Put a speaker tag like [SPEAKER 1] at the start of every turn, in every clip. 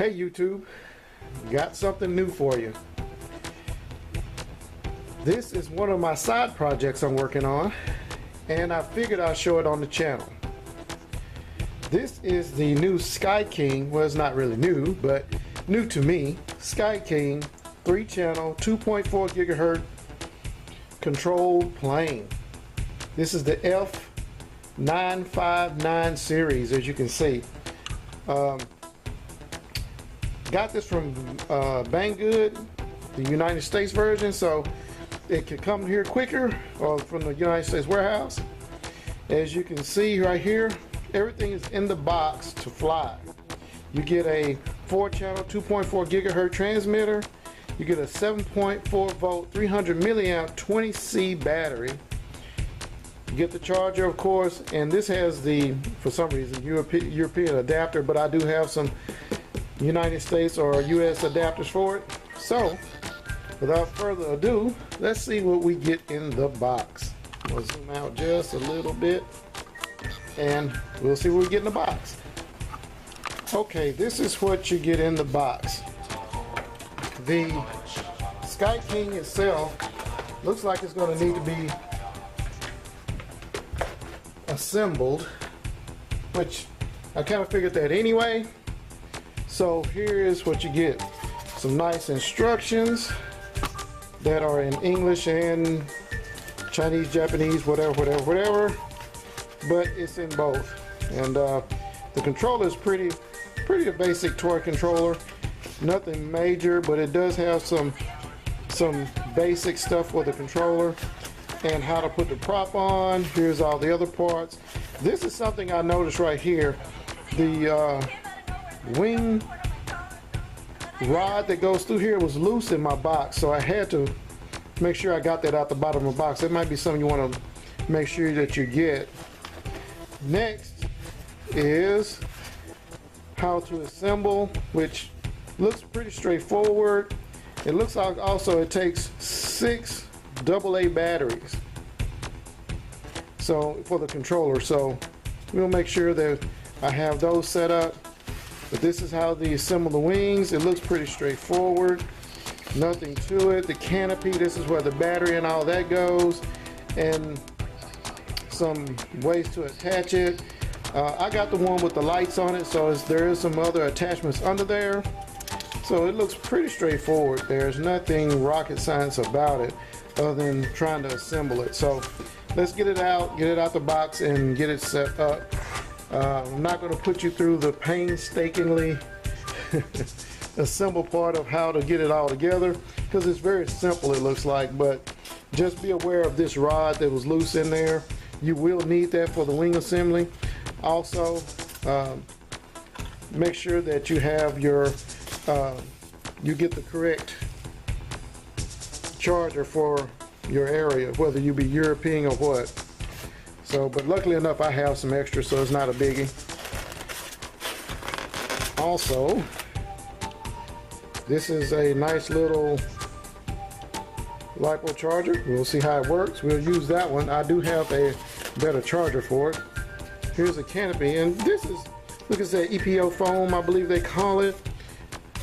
[SPEAKER 1] Hey YouTube, got something new for you. This is one of my side projects I'm working on, and I figured I'll show it on the channel. This is the new Sky King. Well, it's not really new, but new to me. Sky King 3-channel 2.4 gigahertz controlled plane. This is the F959 series, as you can see. Got this from Banggood, the United States version, so it can come here quicker, or from the United States warehouse. As you can see right here, everything is in the box to fly. You get a 4-channel 2.4 gigahertz transmitter. You get a 7.4 volt 300 milliamp 20C battery. You get the charger, of course, and this has the, for some reason, European adapter, but I do have some United States or US adapters for it. So without further ado, let's see what we get in the box. We'll zoom out just a little bit and we'll see what we get in the box. Okay, this is what you get in the box. The Sky King itself looks like it's going to need to be assembled, which I kind of figured that anyway. So here is what you get. Some nice instructions that are in English and Chinese, Japanese, whatever, but it's in both. And the controller is pretty a basic toy controller, nothing major, but it does have some basic stuff for the controller and how to put the prop on. Here's all the other parts. This is something I noticed right here. The wing rod that goes through here was loose in my box, so I had to make sure I got that out the bottom of the box. That might be something you want to make sure that you get. Next is how to assemble, which looks pretty straightforward. It looks like also it takes 6 AA batteries, so for the controller, so we'll make sure that I have those set up. But this is how they assemble the wings. It looks pretty straightforward, nothing to it. The canopy, this is where the battery and all that goes, and some ways to attach it. I got the one with the lights on it, so there is some other attachments under there. So it looks pretty straightforward. There's nothing rocket science about it other than trying to assemble it. So let's get it out the box and get it set up. I'm not going to put you through the painstakingly assemble part of how to get it all together, because it's very simple, it looks like. But just be aware of this rod that was loose in there. You will need that for the wing assembly. Also, make sure that you have your you get the correct charger for your area, whether you be European or what. So, but luckily enough, I have some extra, so it's not a biggie. Also, this is a nice little LiPo charger. We'll see how it works. We'll use that one. I do have a better charger for it. Here's a canopy, and this is, look at that EPO foam, I believe they call it.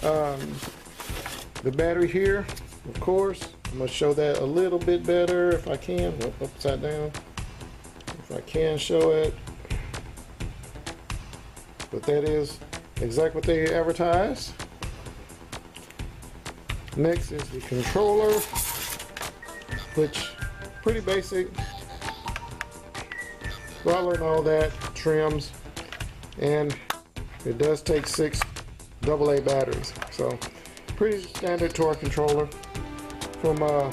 [SPEAKER 1] The battery here, of course. I'm going to show that a little bit better if I can. Upside down. If I can show it. But that is exactly what they advertised. Next is the controller, which pretty basic. Throttle and all that, trims, and it does take 6 AA batteries. So pretty standard toy controller from I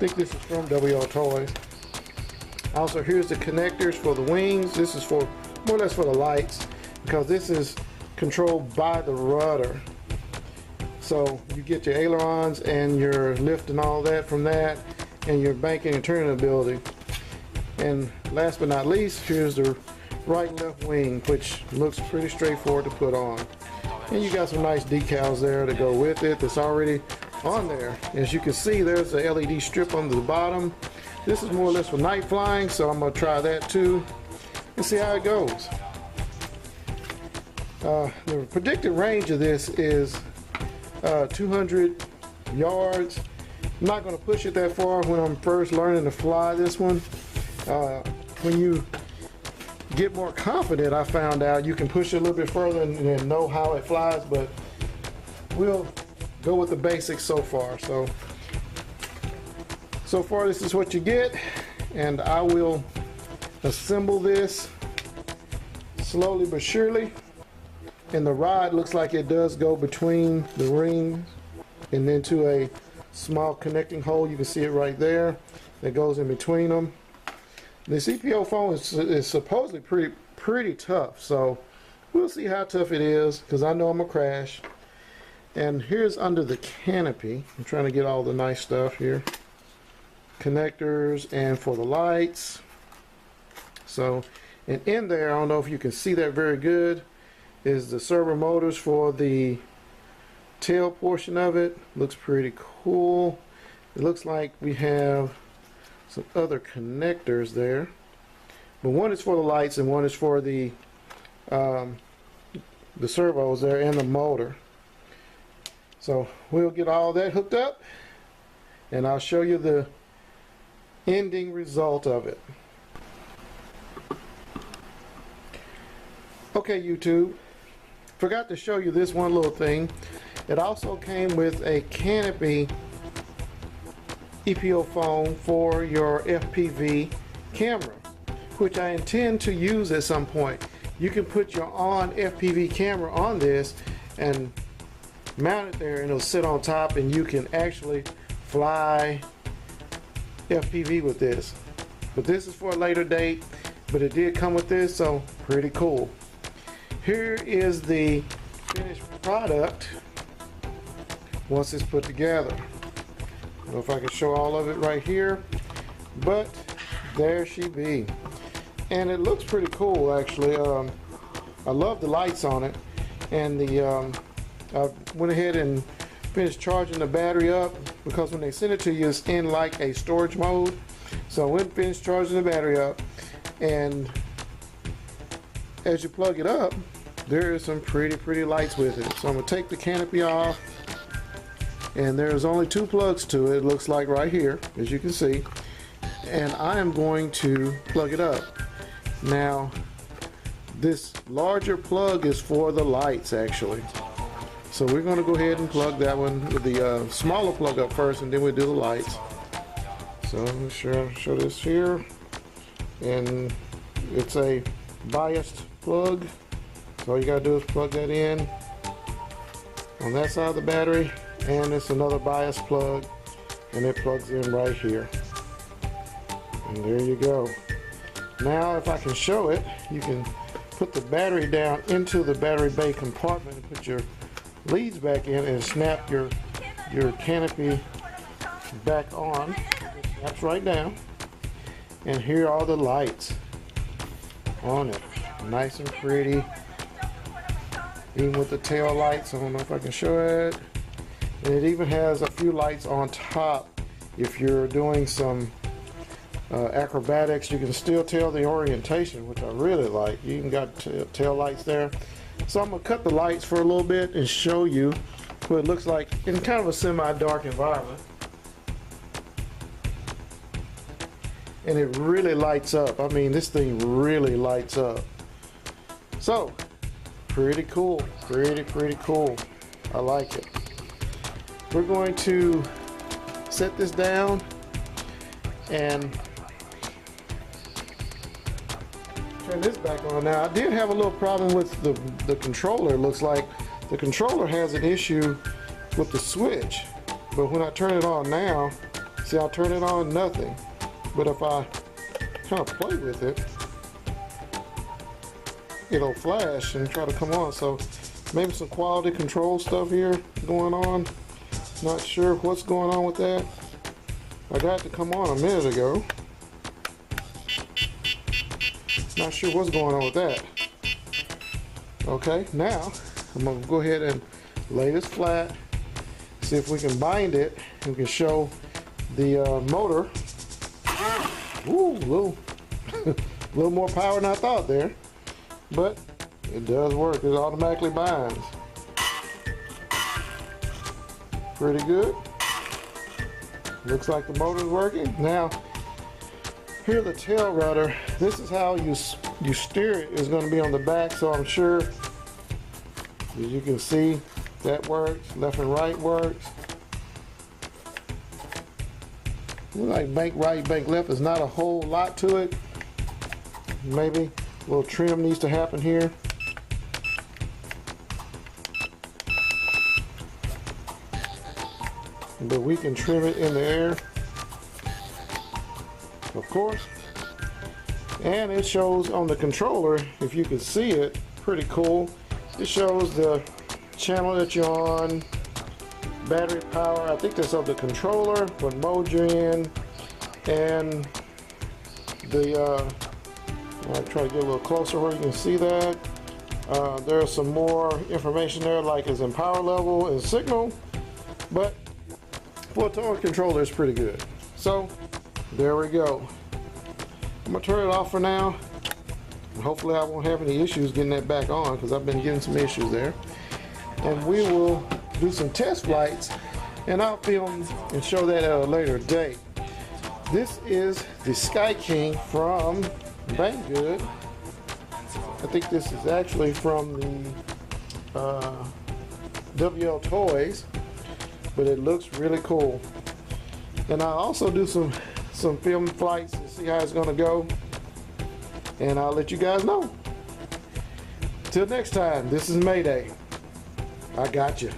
[SPEAKER 1] think this is from WL Toys. Also, here's the connectors for the wings. This is for more or less for the lights, because this is controlled by the rudder. So you get your ailerons and your lift and all that from that, and your banking and turning ability. And last but not least, here's the right and left wing, which looks pretty straightforward to put on. And you got some nice decals there to go with it that's already on there. As you can see, there's a LED strip on the bottom. This is more or less for night flying, so I'm going to try that too and see how it goes. The predicted range of this is 200 yards. I'm not going to push it that far when I'm first learning to fly this one. When you get more confident, I found out you can push it a little bit further and know how it flies, but we'll go with the basics so far. So far this is what you get, and I will assemble this slowly but surely. And the rod looks like it does go between the rings and into a small connecting hole. You can see it right there that goes in between them. This EPO foam is supposedly pretty tough, so we'll see how tough it is, because I know I'm gonna crash. And here's under the canopy. I'm trying to get all the nice stuff here. Connectors and for the lights. So, and in there, I don't know if you can see that very good, is the servo motors for the tail portion of it. Looks pretty cool. It looks like we have some other connectors there, but one is for the lights and one is for the servos there and the motor. So we'll get all that hooked up and I'll show you the ending result of it. Okay, YouTube, forgot to show you this one little thing. It also came with a canopy EPO foam for your FPV camera, which I intend to use at some point. You can put your FPV camera on this and mount it there, and it'll sit on top, and you can actually fly FPV with this. But this is for a later date, but it did come with this, so pretty cool. Here is the finished product once it's put together. I don't know if I can show all of it right here, but there she be. And it looks pretty cool, actually. I love the lights on it, and I went ahead and finished charging the battery up, because when they send it to you, it's in like a storage mode. So I went and finished charging the battery up, and as you plug it up, there is some pretty lights with it. So I'm gonna take the canopy off, and there's only 2 plugs to it, it looks like right here, as you can see, and I am going to plug it up. Now this larger plug is for the lights, actually, so we're going to go ahead and plug that one with the smaller plug up first, and then we'll do the lights. So let me show this here, and it's a biased plug, so all you gotta do is plug that in on that side of the battery, and it's another bias plug, and it plugs in right here, and there you go. Now if I can show it, you can put the battery down into the battery bay compartment and put your leads back in and snap your canopy back on. It snaps right down, and here are the lights on it, nice and pretty, even with the tail lights. I don't know if I can show it. And it even has a few lights on top. If you're doing some acrobatics, you can still tell the orientation, which I really like. You even got tail lights there. So I'm gonna cut the lights for a little bit and show you what it looks like in kind of a semi-dark environment. And it really lights up. I mean, this thing really lights up. So pretty cool, pretty cool. I like it. We're going to set this down and turn this back on. Now I did have a little problem with the controller. It looks like the controller has an issue with the switch, but when I turn it on now, see, I'll turn it on, nothing. But if I kind of play with it, it'll flash and try to come on. So maybe some quality control stuff here going on. Not sure what's going on with that. I got it to come on a minute ago. Not sure what's going on with that. Okay, now I'm gonna go ahead and lay this flat, see if we can bind it. We can show the motor. Ooh, little more power than I thought there, but It does work. It automatically binds. Pretty good. Looks like the motor's working. Now, here the tail rudder. This is how you steer it. Is going to be on the back, so I'm sure, as you can see, that works. Left and right works. Looks like bank right, bank left. There's not a whole lot to it. Maybe a little trim needs to happen here. But we can trim it in the air, of course. And it shows on the controller, if you can see it, pretty cool. It shows the channel that you're on, battery power, I think that's of the controller, what mode you're in, and the, I'll try to get a little closer where you can see that. There's some more information there, like it's in power level and signal, but for a toy controller, it's pretty good. So there we go. I'm gonna turn it off for now. And hopefully I won't have any issues getting that back on, because I've been getting some issues there. And we will do some test flights, and I'll film and show that at a later date. This is the Sky King from Banggood. I think this is actually from the WL Toys, but it looks really cool. And I'll also do some film flights and see how it's gonna go, and I'll let you guys know. Till next time, this is Mayday. I got you.